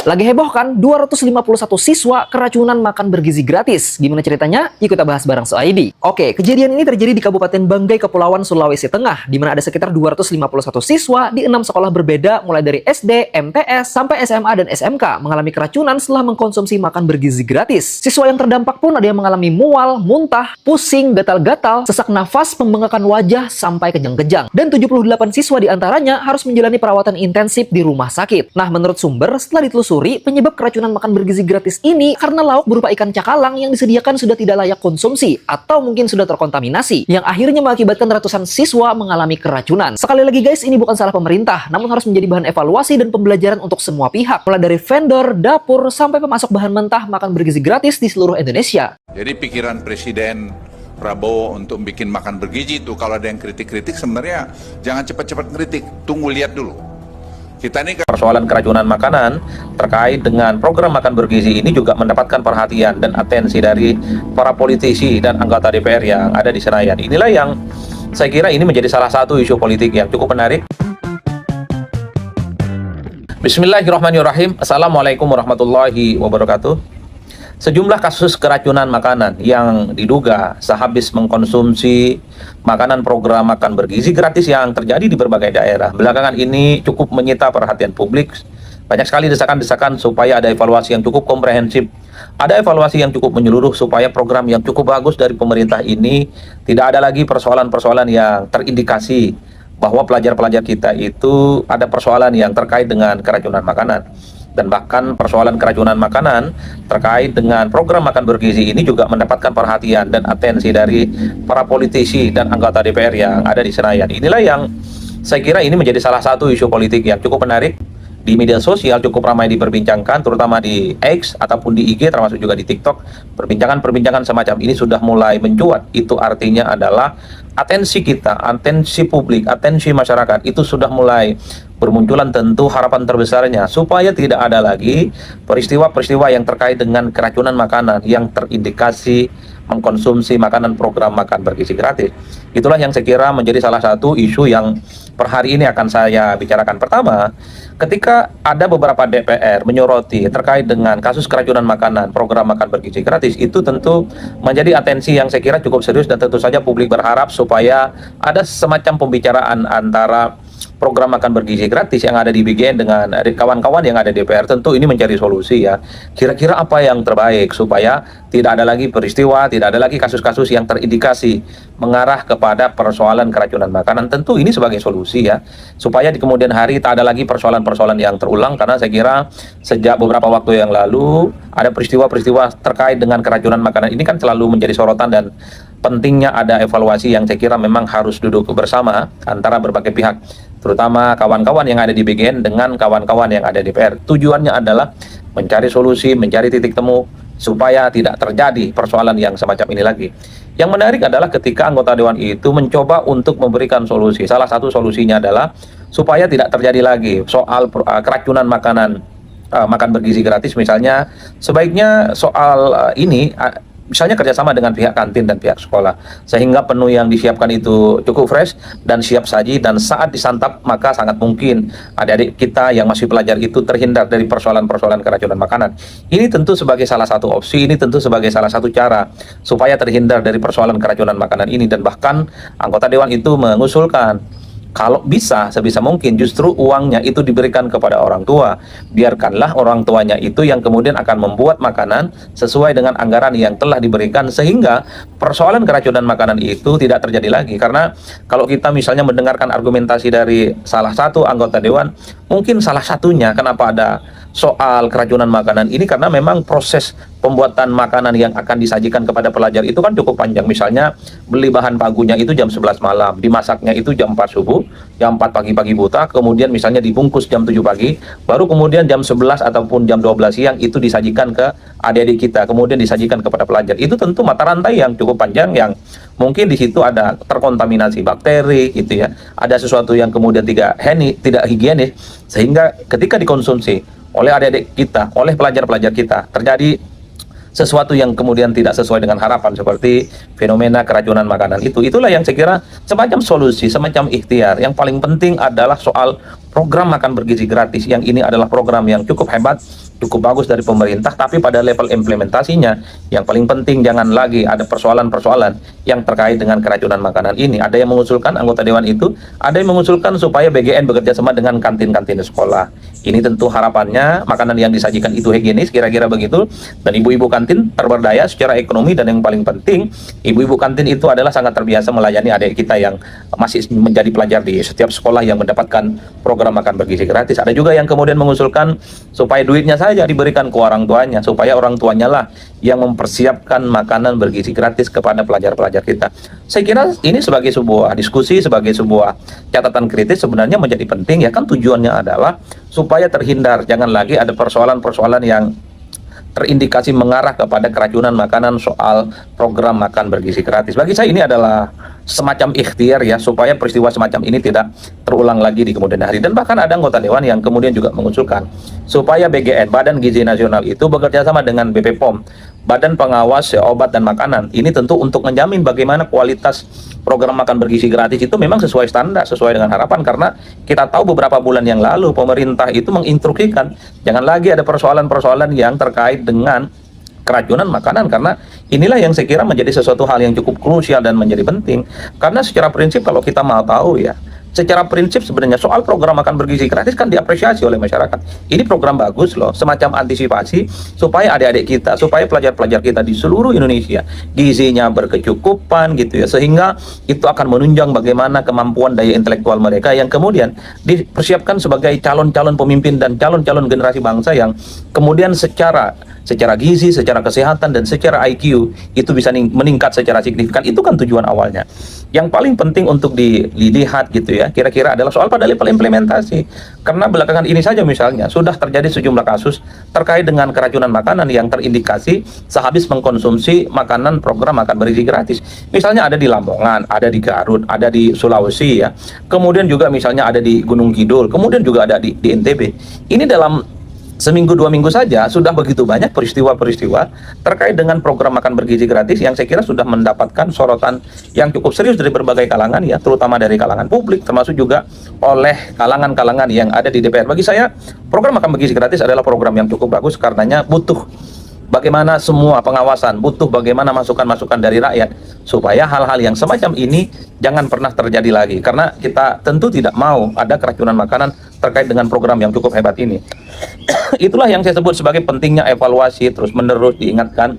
Lagi heboh kan? 251 siswa keracunan makan bergizi gratis. Gimana ceritanya? Yuk kita bahas bareng So-ID. Oke, kejadian ini terjadi di Kabupaten Banggai, Kepulauan Sulawesi Tengah, di mana ada sekitar 251 siswa di 6 sekolah berbeda, mulai dari SD, MTS, sampai SMA dan SMK, mengalami keracunan setelah mengkonsumsi makan bergizi gratis. Siswa yang terdampak pun ada yang mengalami mual, muntah, pusing, gatal-gatal, sesak nafas, pembengkakan wajah, sampai kejang-kejang. Dan 78 siswa diantaranya harus menjalani perawatan intensif di rumah sakit. Nah, menurut sumber, setelah ditelusuri, penyebab keracunan makan bergizi gratis ini karena lauk berupa ikan cakalang yang disediakan sudah tidak layak konsumsi atau mungkin sudah terkontaminasi, yang akhirnya mengakibatkan ratusan siswa mengalami keracunan. Sekali lagi guys, ini bukan salah pemerintah, namun harus menjadi bahan evaluasi dan pembelajaran untuk semua pihak, mulai dari vendor, dapur, sampai pemasok bahan mentah makan bergizi gratis di seluruh Indonesia. Jadi pikiran Presiden Prabowo untuk bikin makan bergizi itu, kalau ada yang kritik-kritik sebenarnya jangan cepat-cepat kritik, tunggu lihat dulu. Kita ini persoalan keracunan makanan terkait dengan program makan bergizi ini juga mendapatkan perhatian dan atensi dari para politisi dan anggota DPR yang ada di Senayan. Inilah yang saya kira ini menjadi salah satu isu politik yang cukup menarik. Bismillahirrahmanirrahim. Assalamualaikum warahmatullahi wabarakatuh. Sejumlah kasus keracunan makanan yang diduga sehabis mengkonsumsi makanan program makan bergizi gratis yang terjadi di berbagai daerah belakangan ini cukup menyita perhatian publik. Banyak sekali desakan-desakan supaya ada evaluasi yang cukup komprehensif, ada evaluasi yang cukup menyeluruh supaya program yang cukup bagus dari pemerintah ini tidak ada lagi persoalan-persoalan yang terindikasi bahwa pelajar-pelajar kita itu ada persoalan yang terkait dengan keracunan makanan. Dan bahkan persoalan keracunan makanan terkait dengan program makan bergizi ini juga mendapatkan perhatian dan atensi dari para politisi dan anggota DPR yang ada di Senayan. Inilah yang saya kira ini menjadi salah satu isu politik yang cukup menarik di media sosial, cukup ramai diperbincangkan, terutama di X ataupun di IG, termasuk juga di TikTok. Perbincangan-perbincangan semacam ini sudah mulai mencuat. Itu artinya adalah atensi kita, atensi publik, atensi masyarakat itu sudah mulai bermunculan. Tentu harapan terbesarnya supaya tidak ada lagi peristiwa-peristiwa yang terkait dengan keracunan makanan yang terindikasi mengkonsumsi makanan program makan bergizi gratis. Itulah yang saya kira menjadi salah satu isu yang per hari ini akan saya bicarakan. Pertama, ketika ada beberapa DPR menyoroti terkait dengan kasus keracunan makanan program makan bergizi gratis, itu tentu menjadi atensi yang saya kira cukup serius, dan tentu saja publik berharap supaya ada semacam pembicaraan antara program makan bergizi gratis yang ada di BGN dengan kawan-kawan yang ada di DPR. Tentu ini mencari solusi ya. Kira-kira apa yang terbaik supaya tidak ada lagi peristiwa, tidak ada lagi kasus-kasus yang terindikasi mengarah kepada persoalan keracunan makanan. Tentu ini sebagai solusi ya, supaya di kemudian hari tak ada lagi persoalan-persoalan yang terulang. Karena saya kira sejak beberapa waktu yang lalu ada peristiwa-peristiwa terkait dengan keracunan makanan ini kan selalu menjadi sorotan, dan pentingnya ada evaluasi yang saya kira memang harus duduk bersama antara berbagai pihak, terutama kawan-kawan yang ada di BGN dengan kawan-kawan yang ada di DPR. Tujuannya adalah mencari solusi, mencari titik temu supaya tidak terjadi persoalan yang semacam ini lagi. Yang menarik adalah ketika anggota dewan itu mencoba untuk memberikan solusi. Salah satu solusinya adalah supaya tidak terjadi lagi soal keracunan makanan makan bergizi gratis. Misalnya sebaiknya soal ini misalnya kerjasama dengan pihak kantin dan pihak sekolah, sehingga menu yang disiapkan itu cukup fresh dan siap saji, dan saat disantap maka sangat mungkin adik-adik kita yang masih pelajar itu terhindar dari persoalan-persoalan keracunan makanan. Ini tentu sebagai salah satu opsi, ini tentu sebagai salah satu cara supaya terhindar dari persoalan keracunan makanan ini. Dan bahkan anggota dewan itu mengusulkan kalau bisa, sebisa mungkin justru uangnya itu diberikan kepada orang tua. Biarkanlah orang tuanya itu yang kemudian akan membuat makanan sesuai dengan anggaran yang telah diberikan, sehingga persoalan keracunan makanan itu tidak terjadi lagi. Karena kalau kita misalnya mendengarkan argumentasi dari salah satu anggota dewan, mungkin salah satunya kenapa ada soal keracunan makanan ini karena memang proses pembuatan makanan yang akan disajikan kepada pelajar itu kan cukup panjang. Misalnya beli bahan bakunya itu jam 11 malam, dimasaknya itu jam 4 subuh, jam 4 pagi-pagi buta, kemudian misalnya dibungkus jam 7 pagi, baru kemudian jam 11 ataupun jam 12 siang itu disajikan ke adik-adik kita, kemudian disajikan kepada pelajar. Itu tentu mata rantai yang cukup panjang, yang mungkin di situ ada terkontaminasi bakteri gitu ya, ada sesuatu yang kemudian tidak higienis, sehingga ketika dikonsumsi oleh adik-adik kita, oleh pelajar-pelajar kita, terjadi sesuatu yang kemudian tidak sesuai dengan harapan, seperti fenomena keracunan makanan itu. Itulah yang saya kira semacam solusi, semacam ikhtiar. Yang paling penting adalah soal program makan bergizi gratis, yang ini adalah program yang cukup hebat, cukup bagus dari pemerintah, tapi pada level implementasinya yang paling penting jangan lagi ada persoalan-persoalan yang terkait dengan keracunan makanan ini. Ada yang mengusulkan anggota dewan itu, ada yang mengusulkan supaya BGN bekerja sama dengan kantin-kantin sekolah. Ini tentu harapannya makanan yang disajikan itu higienis, kira-kira begitu, dan ibu-ibu kantin terberdaya secara ekonomi, dan yang paling penting ibu-ibu kantin itu adalah sangat terbiasa melayani adik kita yang masih menjadi pelajar di setiap sekolah yang mendapatkan program makan bergizi gratis. Ada juga yang kemudian mengusulkan supaya duitnya saja diberikan ke orang tuanya, supaya orang tuanya lah yang mempersiapkan makanan bergizi gratis kepada pelajar-pelajar kita. Saya kira ini sebagai sebuah diskusi, sebagai sebuah catatan kritis sebenarnya menjadi penting ya, kan tujuannya adalah supaya terhindar, jangan lagi ada persoalan-persoalan yang terindikasi mengarah kepada keracunan makanan soal program makan bergizi gratis. Bagi saya ini adalah semacam ikhtiar ya, supaya peristiwa semacam ini tidak terulang lagi di kemudian hari. Dan bahkan ada anggota dewan yang kemudian juga mengusulkan supaya BGN, Badan Gizi Nasional itu bekerja sama dengan BP POM, Badan Pengawas Obat dan Makanan. Ini tentu untuk menjamin bagaimana kualitas program makan bergizi gratis itu memang sesuai standar, sesuai dengan harapan, karena kita tahu beberapa bulan yang lalu pemerintah itu menginstruksikan jangan lagi ada persoalan-persoalan yang terkait dengan keracunan makanan, karena inilah yang saya kira menjadi sesuatu hal yang cukup krusial dan menjadi penting. Karena secara prinsip kalau kita mau tahu ya, secara prinsip sebenarnya soal program makan bergizi gratis kan diapresiasi oleh masyarakat. Ini program bagus loh, semacam antisipasi supaya adik-adik kita, supaya pelajar-pelajar kita di seluruh Indonesia gizinya berkecukupan gitu ya, sehingga itu akan menunjang bagaimana kemampuan daya intelektual mereka yang kemudian dipersiapkan sebagai calon-calon pemimpin dan calon-calon generasi bangsa yang kemudian secara gizi, secara kesehatan, dan secara IQ itu bisa meningkat secara signifikan. Itu kan tujuan awalnya. Yang paling penting untuk dilihat gitu ya, kira-kira adalah soal pada level implementasi. Karena belakangan ini saja misalnya sudah terjadi sejumlah kasus terkait dengan keracunan makanan yang terindikasi sehabis mengkonsumsi makanan program makan bergizi gratis. Misalnya ada di Lamongan, ada di Garut, ada di Sulawesi ya. Kemudian juga misalnya ada di Gunung Kidul, kemudian juga ada di NTB. Ini dalam seminggu 2 minggu saja sudah begitu banyak peristiwa-peristiwa terkait dengan program makan bergizi gratis yang saya kira sudah mendapatkan sorotan yang cukup serius dari berbagai kalangan ya, terutama dari kalangan publik, termasuk juga oleh kalangan-kalangan yang ada di DPR. Bagi saya program makan bergizi gratis adalah program yang cukup bagus, karenanya butuh bagaimana semua pengawasan, butuh bagaimana masukan-masukan dari rakyat supaya hal-hal yang semacam ini jangan pernah terjadi lagi, karena kita tentu tidak mau ada keracunan makanan terkait dengan program yang cukup hebat ini. Itulah yang saya sebut sebagai pentingnya evaluasi terus-menerus diingatkan,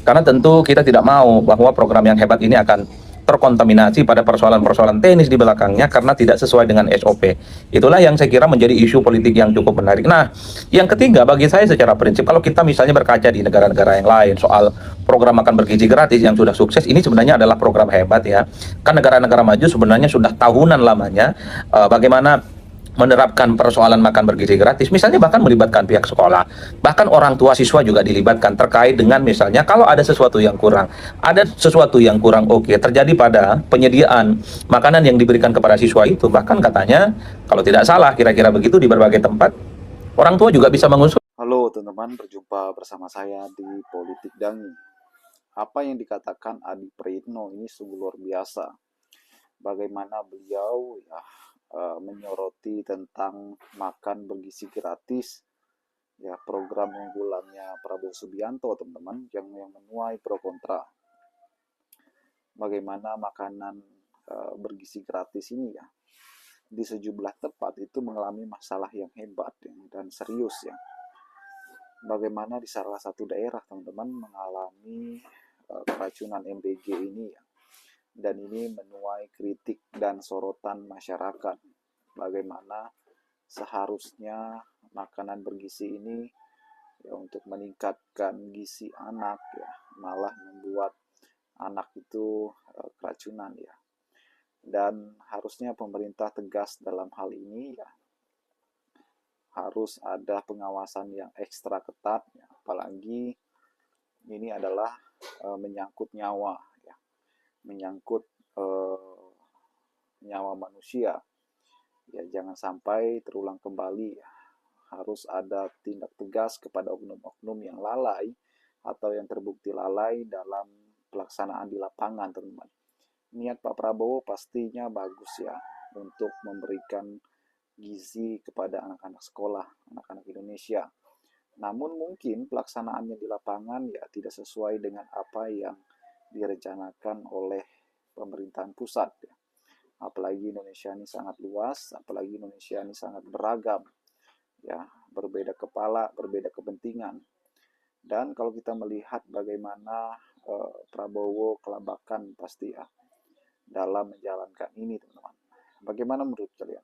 karena tentu kita tidak mau bahwa program yang hebat ini akan terkontaminasi pada persoalan-persoalan teknis di belakangnya karena tidak sesuai dengan SOP. Itulah yang saya kira menjadi isu politik yang cukup menarik. Nah, yang ketiga bagi saya secara prinsip, kalau kita misalnya berkaca di negara-negara yang lain soal program makan bergizi gratis yang sudah sukses, ini sebenarnya adalah program hebat ya. Kan negara-negara maju sebenarnya sudah tahunan lamanya bagaimana menerapkan persoalan makan bergizi gratis, misalnya bahkan melibatkan pihak sekolah, bahkan orang tua siswa juga dilibatkan terkait dengan misalnya kalau ada sesuatu yang kurang, oke, terjadi pada penyediaan makanan yang diberikan kepada siswa itu, bahkan katanya kalau tidak salah kira-kira begitu di berbagai tempat orang tua juga bisa mengusul. Halo teman-teman, berjumpa bersama saya di Politik Dangi. Apa yang dikatakan Adi Praitno ini sungguh luar biasa. Bagaimana beliau menyoroti tentang makan bergizi gratis, ya program unggulannya Prabowo Subianto, teman-teman, yang menuai pro kontra. Bagaimana makanan bergizi gratis ini ya di sejumlah tempat itu mengalami masalah yang hebat ya, dan serius ya. Bagaimana di salah satu daerah teman-teman mengalami keracunan MBG ini ya. Dan ini menuai kritik dan sorotan masyarakat. Bagaimana seharusnya makanan bergizi ini ya untuk meningkatkan gizi anak ya, malah membuat anak itu keracunan ya. Dan harusnya pemerintah tegas dalam hal ini ya. Harus ada pengawasan yang ekstra ketat ya. Apalagi ini adalah menyangkut nyawa ya. Menyangkut nyawa manusia ya, jangan sampai terulang kembali ya. Harus ada tindak tegas kepada oknum-oknum yang lalai atau yang terbukti lalai dalam pelaksanaan di lapangan, teman-teman. Niat Pak Prabowo pastinya bagus ya untuk memberikan gizi kepada anak-anak sekolah, anak-anak Indonesia. Namun mungkin pelaksanaannya di lapangan ya tidak sesuai dengan apa yang direncanakan oleh pemerintahan pusat ya. Apalagi Indonesia ini sangat luas, apalagi Indonesia ini sangat beragam ya, berbeda kepala, berbeda kepentingan. Dan kalau kita melihat bagaimana Prabowo kelabakan pasti ya dalam menjalankan ini, teman-teman. Bagaimana menurut kalian?